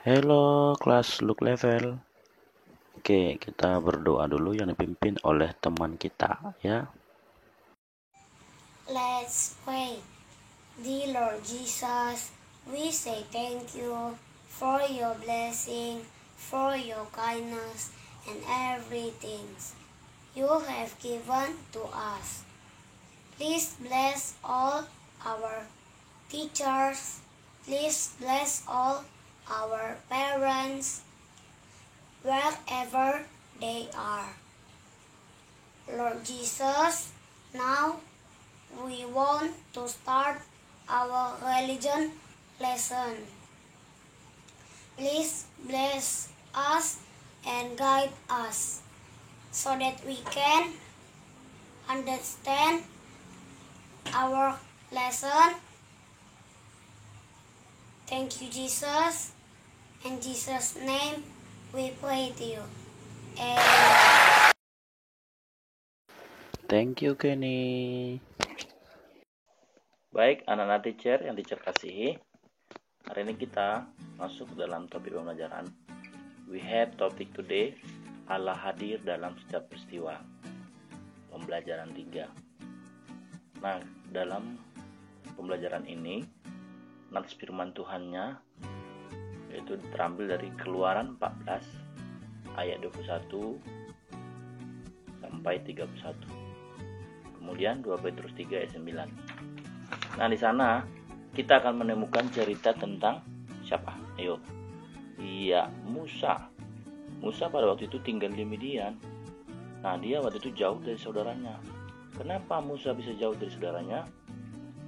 Hello kelas look level. Oke, kita berdoa dulu yang dipimpin oleh teman kita ya. Let's pray. Dear Lord Jesus, we say thank you for your blessing, for your kindness, and everything you have given to us. Please bless all our teachers. Please bless all our parents, wherever they are. Lord Jesus, now we want to start our religion lesson. Please bless us and guide us so that we can understand our lesson. Thank you, Jesus. In Jesus' name we pray to you. Amen. Thank you Kenny. Baik anak-anak teacher yang teacher kasihi, hari ini kita masuk dalam topik pembelajaran. We have topic today, Allah hadir dalam setiap peristiwa. Pembelajaran 3. Nah, dalam pembelajaran ini nanti firman Tuhannya yaitu terambil dari Keluaran 14 ayat 21 sampai 31. Kemudian 2 Petrus 3 ayat 9. Nah, di sana kita akan menemukan cerita tentang siapa? Ayo. Iya, Musa. Musa pada waktu itu tinggal di Midian. Nah, dia waktu itu jauh dari saudaranya. Kenapa Musa bisa jauh dari saudaranya?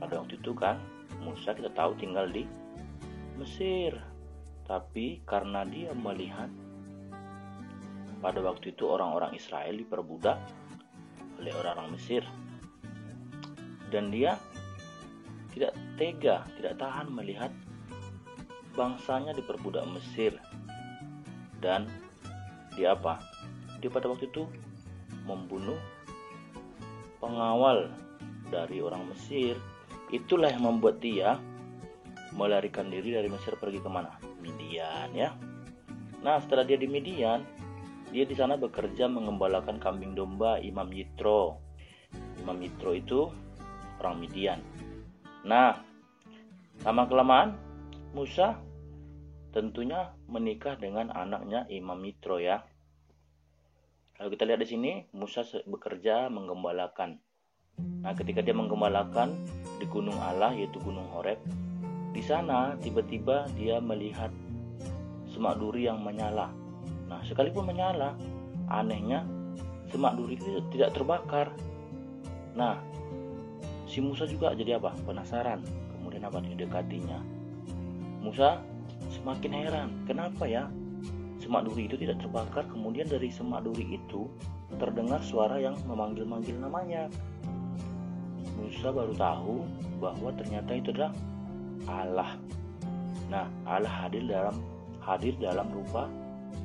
Pada waktu itu kan Musa kita tahu tinggal di Mesir. Tapi karena dia melihat pada waktu itu orang-orang Israel diperbudak oleh orang-orang Mesir, dan dia tidak tega, tidak tahan melihat bangsanya diperbudak Mesir. Dan dia apa? Dia pada waktu itu membunuh pengawal dari orang Mesir. Itulah yang membuat dia melarikan diri dari Mesir pergi kemana? Midian ya. Nah, setelah dia di Midian, dia di sana bekerja mengembalakan kambing domba Imam Yitro. Imam Yitro itu orang Midian. Nah, lama-kelamaan Musa tentunya menikah dengan anaknya Imam Yitro ya. Kalau kita lihat di sini, Musa bekerja menggembalakan. Nah, ketika dia menggembalakan di gunung Allah yaitu Gunung Horeb, di sana tiba-tiba dia melihat semak duri yang menyala. Nah, sekalipun menyala, anehnya semak duri itu tidak terbakar. Nah, si Musa juga jadi apa? Penasaran. Kemudian apa? Didekatinya. Musa semakin heran. Kenapa ya semak duri itu tidak terbakar? Kemudian dari semak duri itu terdengar suara yang memanggil-manggil namanya. Musa baru tahu bahwa ternyata itu adalah Allah. Nah, Allah hadir dalam rupa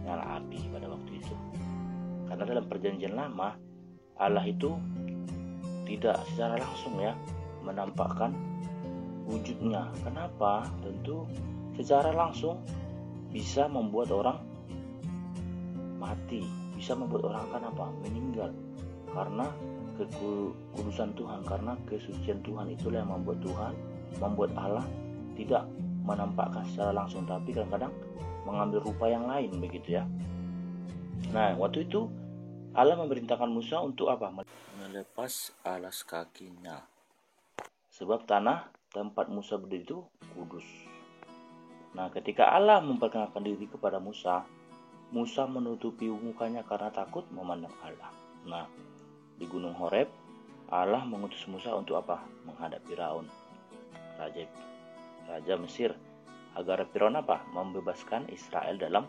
nyala api pada waktu itu. Karena dalam perjanjian lama, Allah itu tidak secara langsung ya menampakkan wujudnya. Kenapa? Tentu secara langsung bisa membuat orang mati, bisa membuat orang kan apa? Meninggal. Karena kekudusan Tuhan, karena kesucian Tuhan, itulah yang membuat Allah tidak menampakkan secara langsung, tapi kadang-kadang mengambil rupa yang lain begitu ya. Nah, waktu itu Allah memerintahkan Musa untuk apa? Melepas alas kakinya. Sebab tanah tempat Musa berdiri itu kudus. Nah, ketika Allah memperkenalkan diri kepada Musa, Musa menutupi mukanya karena takut memandang Allah. Nah, di Gunung Horeb, Allah mengutus Musa untuk apa? Menghadap Firaun, Raja Mesir, agar Firaun apa? Membebaskan Israel dalam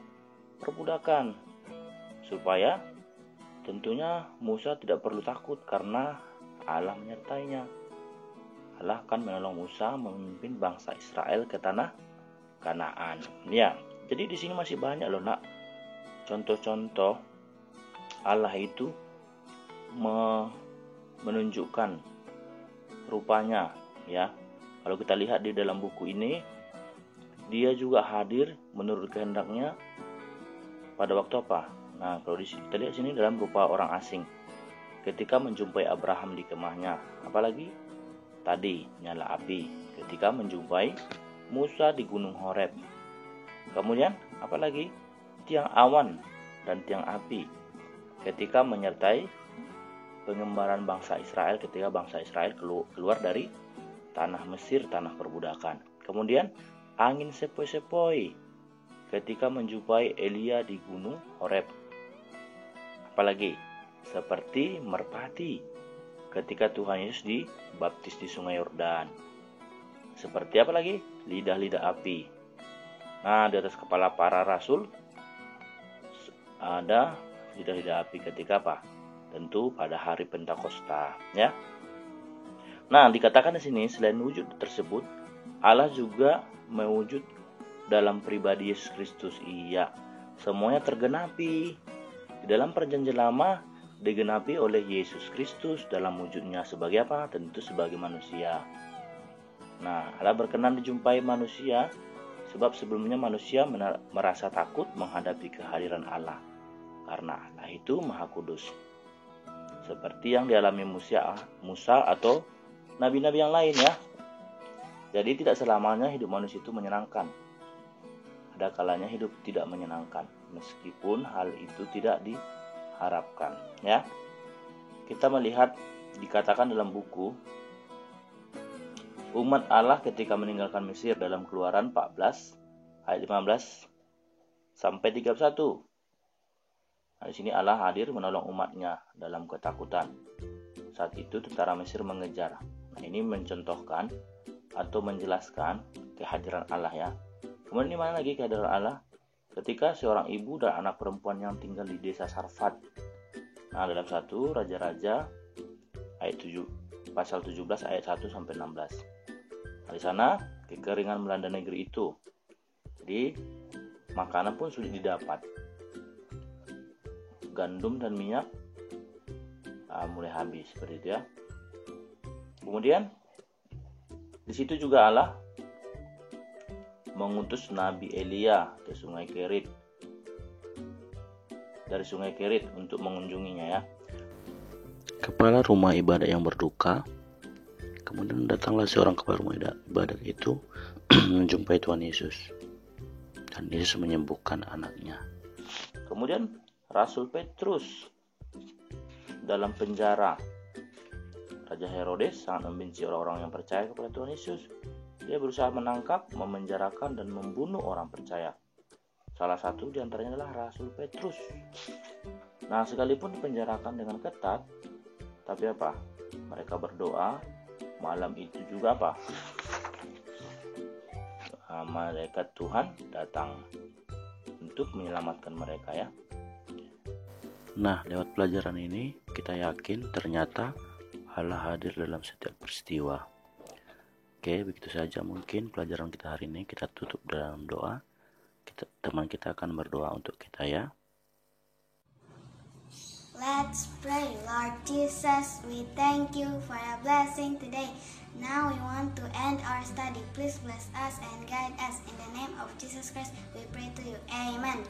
perbudakan. Supaya tentunya Musa tidak perlu takut karena Allah menyertainya. Allah akan menolong Musa memimpin bangsa Israel ke tanah Kanaan. Ya, jadi di sini masih banyak loh nak contoh-contoh Allah itu menunjukkan rupanya ya. Kalau kita lihat di dalam buku ini, dia juga hadir menurut kehendaknya pada waktu apa? Nah, kalau kita lihat sini dalam rupa orang asing. Ketika menjumpai Abraham di kemahnya, apalagi tadi nyala api. Ketika menjumpai Musa di Gunung Horeb. Kemudian apalagi tiang awan dan tiang api. Ketika menyertai pengembaraan bangsa Israel ketika bangsa Israel keluar dari tanah Mesir, tanah perbudakan. Kemudian angin sepoi-sepoi ketika menjumpai Elia di Gunung Horeb. Apalagi seperti merpati ketika Tuhan Yesus dibaptis di Sungai Yordan. Seperti apa lagi? Lidah-lidah api. Nah, di atas kepala para rasul ada lidah-lidah api ketika apa? Tentu pada hari Pentakosta, ya. Nah, dikatakan di sini selain wujud tersebut, Allah juga mewujud dalam pribadi Yesus Kristus. Iya, semuanya tergenapi. Di dalam perjanjian lama digenapi oleh Yesus Kristus dalam wujudnya sebagai apa? Tentu sebagai manusia. Nah, Allah berkenan dijumpai manusia sebab sebelumnya manusia merasa takut menghadapi kehadiran Allah. Karena Allah itu Maha Kudus. Seperti yang dialami Musa atau nabi-nabi yang lain, ya. Jadi tidak selamanya hidup manusia itu menyenangkan. Ada kalanya hidup tidak menyenangkan, meskipun hal itu tidak diharapkan, ya. Kita melihat dikatakan dalam buku umat Allah ketika meninggalkan Mesir dalam Keluaran 14 ayat 15 sampai 31. Nah, di sini Allah hadir menolong umatnya dalam ketakutan. Saat itu tentara Mesir mengejar. Nah, ini mencontohkan atau menjelaskan kehadiran Allah, ya. Kemudian di mana lagi kehadiran Allah? Ketika seorang ibu dan anak perempuan yang tinggal di desa Sarfat. Nah, dalam 1 Raja-Raja ayat 7 pasal 17 ayat 1 sampai 16. Nah, di sana kekeringan melanda negeri itu. Jadi makanan pun sulit didapat. Gandum dan minyak mulai habis, seperti itu, ya. Kemudian di situ juga Allah mengutus Nabi Elia ke Sungai Kerit. Dari Sungai Kerit untuk mengunjunginya, ya. Kepala rumah ibadat yang berduka. Kemudian datanglah seorang kepala rumah ibadat itu menjumpai Tuhan Yesus. Dan Yesus menyembuhkan anaknya. Kemudian Rasul Petrus dalam penjara. Raja Herodes sangat membenci orang-orang yang percaya kepada Tuhan Yesus. Dia berusaha menangkap, memenjarakan, dan membunuh orang percaya. Salah satu di antaranya adalah Rasul Petrus. Nah, sekalipun dipenjarakan dengan ketat, tapi apa? Mereka berdoa. Malam itu juga apa? Malaikat Tuhan datang untuk menyelamatkan mereka, ya. Nah, lewat pelajaran ini kita yakin ternyata Allah hadir dalam setiap peristiwa. Oke, begitu saja mungkin pelajaran kita hari ini. Kita tutup dalam doa. Teman kita akan berdoa untuk kita, ya. Let's pray. Lord Jesus, we thank you for your blessing today. Now we want to end our study. Please bless us and guide us. In the name of Jesus Christ, we pray to you. Amen.